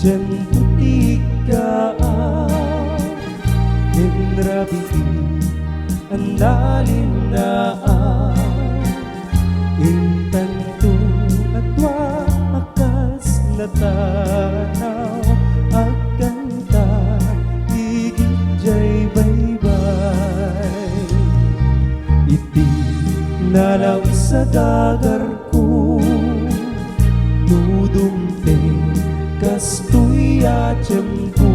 Diyan butika Inrabi Andalin na Intanto at wakas na tanaw Agkanta higit jay baybay Iti nalaw sa dagar ko Nudumteng kastoy at tiyempo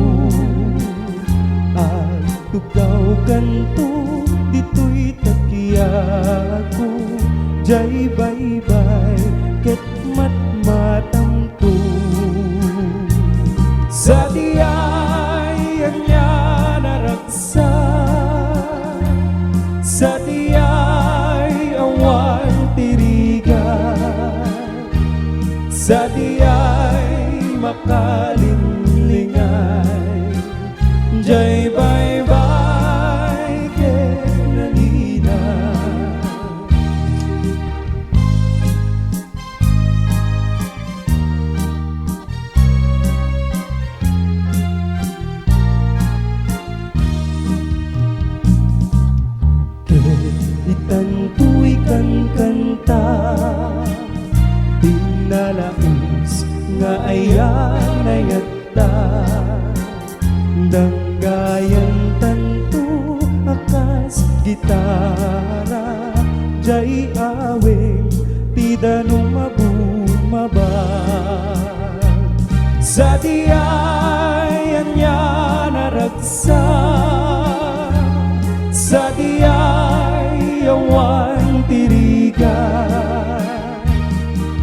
At tugaw ganto dito'y takiyago Jay baybay ket matmatamto Sa diyan niya naraksa Sa diyay awan tirigan Sa diyay makalinlingay Jay baybay ket nalina Itanto'y kan kanta Tinalais nga ayan ayata Danggayan tanto akas gitara Jay aweng tidanong mabumabag Sa diyan niya naragsa Sa diyay awan tirigan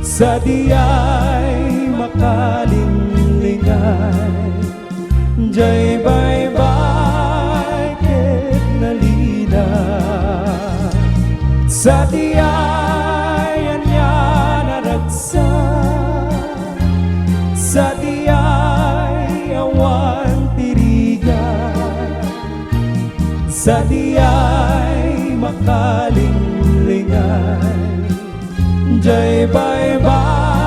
Sa diyay makalinlingay Jay baybay ket nalina Sa diyan niya naragsa Sa diyay awan tirigan Sa diyay makalinlingay Jay baybay